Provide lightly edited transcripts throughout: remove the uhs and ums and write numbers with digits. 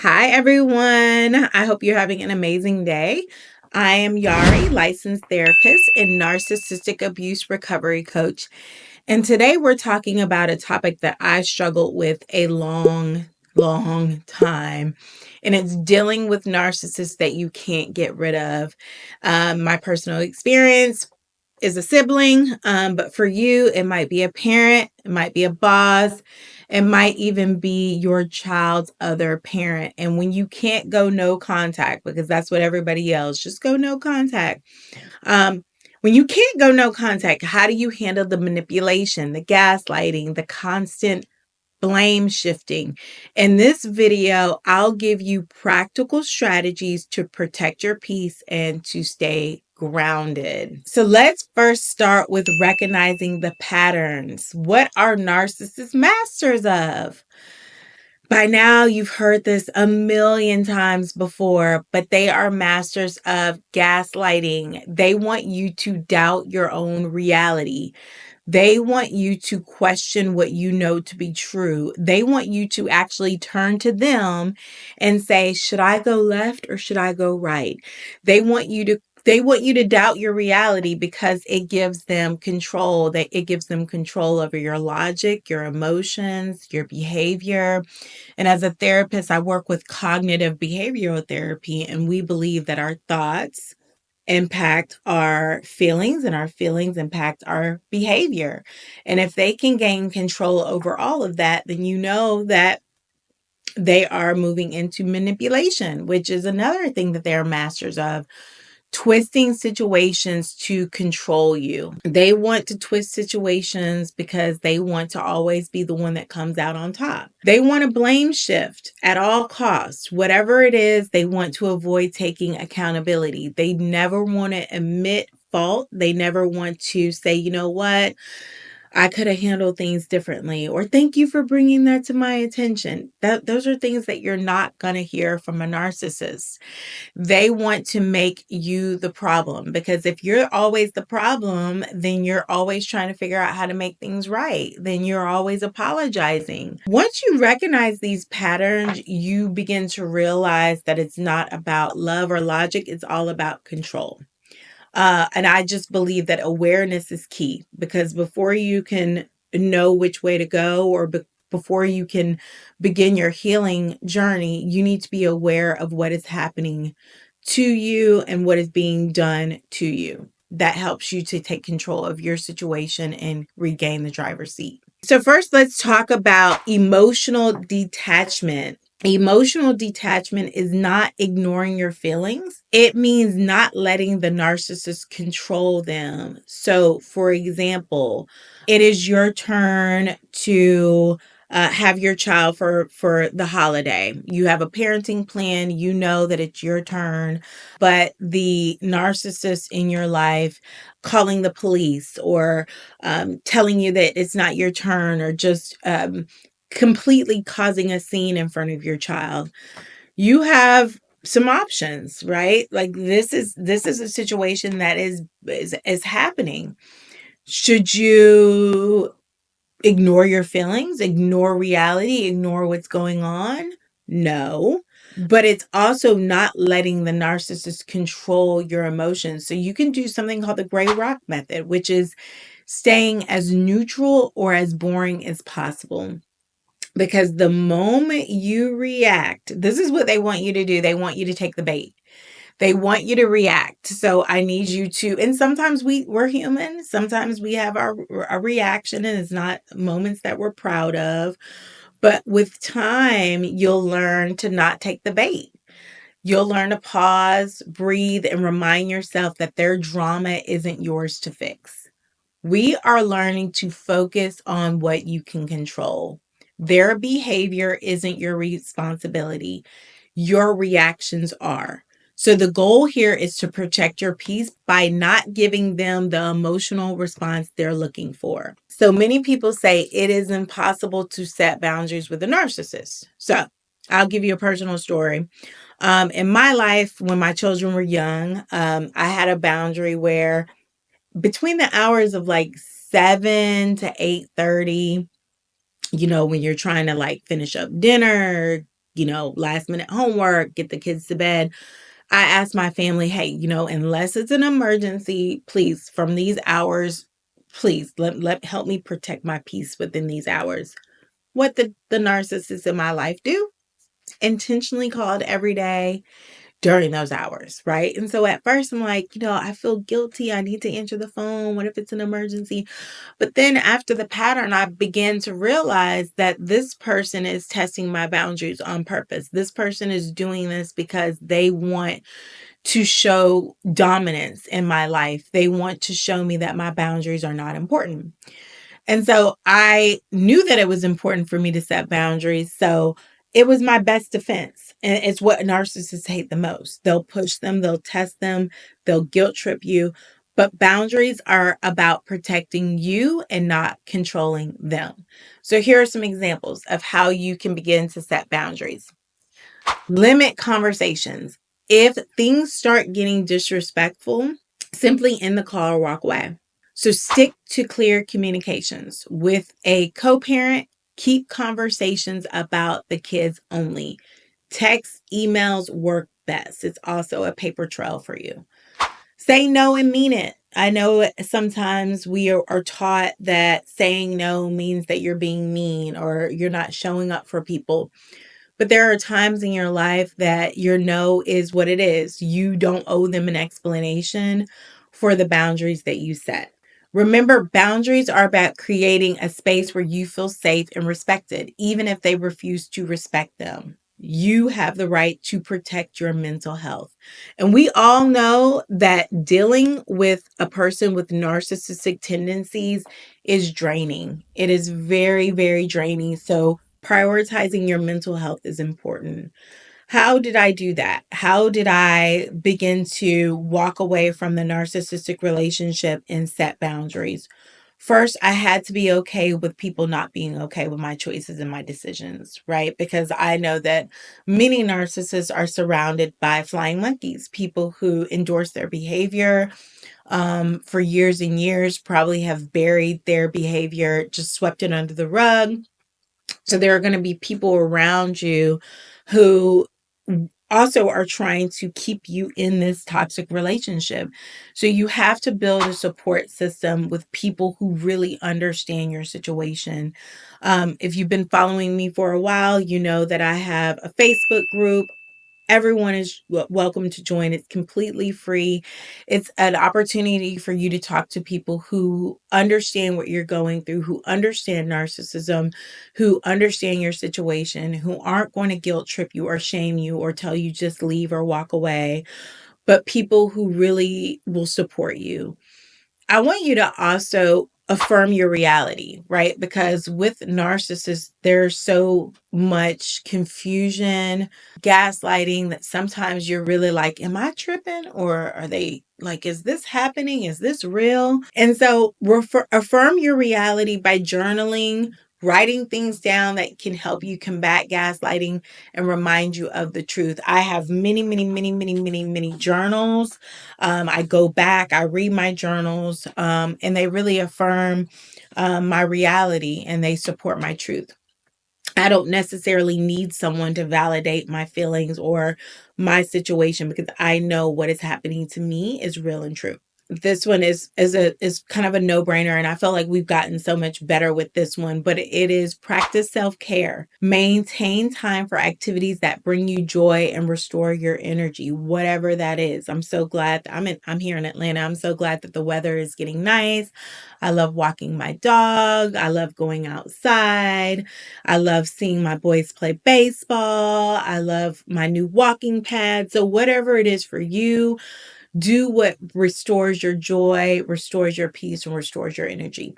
Hi, everyone. I hope you're having an amazing day. I am Yari, licensed therapist and narcissistic abuse recovery coach. And today we're talking about a topic that I struggled with a long time. And it's dealing with narcissists that you can't get rid of. My personal experience is a sibling, but for you, it might be a parent, it might be a boss, it might even be your child's other parent. And when you can't go no contact, because that's what everybody yells, just go no contact. Um, when you can't go no contact, how do you handle the manipulation, the gaslighting, the constant blame shifting? In this video, I'll give you practical strategies to protect your peace and to stay grounded. So let's first start with recognizing the patterns. What are narcissists masters of? By now, you've heard this a million times before, but they are masters of gaslighting. They want you to doubt your own reality. They want you to question what you know to be true. They want you to actually turn to them and say, should I go left or should I go right? They want you to doubt your reality because it gives them control. That it gives them control over your logic, your emotions, your behavior. And as a therapist, I work with cognitive behavioral therapy, and we believe that our thoughts impact our feelings and our feelings impact our behavior. And if they can gain control over all of that, then you know that they are moving into manipulation, which is another thing that they're masters of. Twisting situations to control you. They want to twist situations because they want to always be the one that comes out on top. They want to blame shift at all costs. Whatever it is, they want to avoid taking accountability. They never want to admit fault. They never want to say, you know what? I could have handled things differently, or thank you for bringing that to my attention. Those are things that you're not going to hear from a narcissist. They want to make you the problem, because if you're always the problem, then you're always trying to figure out how to make things right. Then you're always apologizing. Once you recognize these patterns, you begin to realize that it's not about love or logic, it's all about control. And I just believe that awareness is key, because before you can know which way to go, or before you can begin your healing journey, you need to be aware of what is happening to you and what is being done to you. That helps you to take control of your situation and regain the driver's seat. So, first, let's talk about emotional detachment. Emotional detachment is not ignoring your feelings. It means not letting the narcissist control them. So, for example, it is your turn to have your child for the holiday. You have a parenting plan. You know that it's your turn, but the narcissist in your life calling the police, or telling you that it's not your turn, or just completely causing a scene in front of your child. You have some options, right? Like this is a situation that is happening. Should you ignore your feelings, ignore reality, ignore what's going on? No. But it's also not letting the narcissist control your emotions. So you can do something called the gray rock method, which is staying as neutral or as boring as possible. Because the moment you react, this is what they want you to do. They want you to take the bait. They want you to react. So I need you to, and sometimes we're human. Sometimes we have our reaction, and it's not moments that we're proud of. But with time, you'll learn to not take the bait. You'll learn to pause, breathe, and remind yourself that their drama isn't yours to fix. We are learning to focus on what you can control. Their behavior isn't your responsibility. Your reactions are. So the goal here is to protect your peace by not giving them the emotional response they're looking for. So many people say it is impossible to set boundaries with a narcissist. So I'll give you a personal story. In my life, when my children were young, I had a boundary where between the hours of like 7 to 8:30, when you're trying to like finish up dinner, last minute homework, get the kids to bed. I ask my family, hey, unless it's an emergency, please, from these hours, please help me protect my peace within these hours. What the narcissists in my life do? Intentionally called every day during those hours, right? And so at first I'm like, I feel guilty. I need to answer the phone. What if it's an emergency? But then after the pattern, I began to realize that this person is testing my boundaries on purpose. This person is doing this because they want to show dominance in my life. They want to show me that my boundaries are not important. And so I knew that it was important for me to set boundaries. So it was my best defense. And it's what narcissists hate the most. They'll push them, they'll test them, they'll guilt trip you. But boundaries are about protecting you and not controlling them. So here are some examples of how you can begin to set boundaries. Limit conversations. If things start getting disrespectful, simply end the call or walk away. So stick to clear communications. With a co-parent, keep conversations about the kids only. Text, emails work best. It's also a paper trail for you. Say no and mean it. I know sometimes we are taught that saying no means that you're being mean or you're not showing up for people. But there are times in your life that your no is what it is. You don't owe them an explanation for the boundaries that you set. Remember, boundaries are about creating a space where you feel safe and respected, even if they refuse to respect them. You have the right to protect your mental health. And we all know that dealing with a person with narcissistic tendencies is draining. It is very, very draining. So, prioritizing your mental health is important. How did I do that? How did I begin to walk away from the narcissistic relationship and set boundaries? First, I had to be okay with people not being okay with my choices and my decisions, right? Because I know that many narcissists are surrounded by flying monkeys, people who endorse their behavior for years and years, probably have buried their behavior, just swept it under the rug. So there are going to be people around you who also are trying to keep you in this toxic relationship. So you have to build a support system with people who really understand your situation. If you've been following me for a while, you know that I have a Facebook group. Everyone is welcome to join. It's completely free. It's an opportunity for you to talk to people who understand what you're going through, who understand narcissism, who understand your situation, who aren't going to guilt trip you or shame you or tell you just leave or walk away, but people who really will support you. I want you to also affirm your reality, right? Because with narcissists, there's so much confusion, gaslighting that sometimes you're really like, am I tripping? Or are they like, is this happening? Is this real? And so affirm your reality by journaling, writing things down that can help you combat gaslighting and remind you of the truth. I have many, many, many, many, many, many journals. I go back, I read my journals, and they really affirm my reality and they support my truth. I don't necessarily need someone to validate my feelings or my situation because I know what is happening to me is real and true. This one is kind of a no-brainer, and I feel like we've gotten so much better with this one, but it is practice self-care. Maintain time for activities that bring you joy and restore your energy, whatever that is. I'm so glad I'm here in Atlanta. I'm so glad that the weather is getting nice. I love walking my dog. I love going outside. I love seeing my boys play baseball. I love my new walking pad. So whatever it is for you, do what restores your joy, restores your peace, and restores your energy.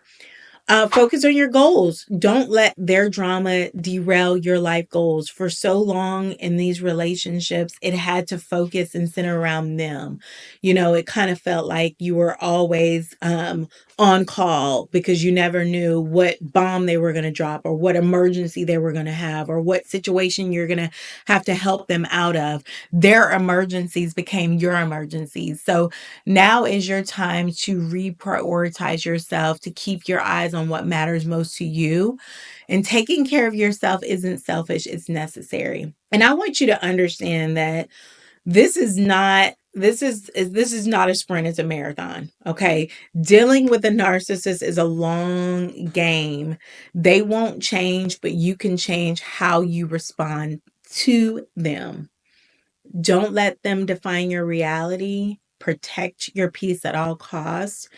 Focus on your goals. Don't let their drama derail your life goals. For so long in these relationships, it had to focus and center around them. It kind of felt like you were always on call because you never knew what bomb they were going to drop or what emergency they were going to have or what situation you're going to have to help them out of. Their emergencies became your emergencies. So now is your time to reprioritize yourself, to keep your eyes on what matters most to you. And taking care of yourself isn't selfish, it's necessary. And I want you to understand that this is not a sprint, it's a marathon. Okay. Dealing with a narcissist is a long game. They won't change, but you can change how you respond to them. Don't let them define your reality. Protect your peace at all costs.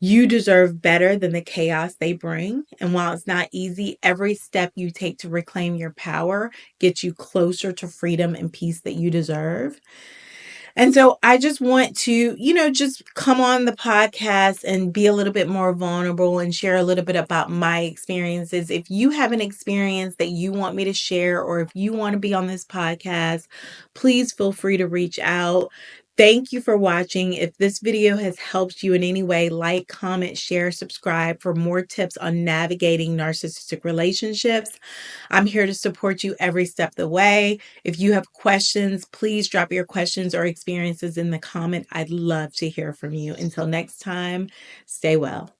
You deserve better than the chaos they bring. And while it's not easy, every step you take to reclaim your power gets you closer to freedom and peace that you deserve. And so I just want to, just come on the podcast and be a little bit more vulnerable and share a little bit about my experiences. If you have an experience that you want me to share, or if you want to be on this podcast, please feel free to reach out. Thank you for watching. If this video has helped you in any way, like, comment, share, subscribe for more tips on navigating narcissistic relationships. I'm here to support you every step of the way. If you have questions, please drop your questions or experiences in the comment. I'd love to hear from you. Until next time, stay well.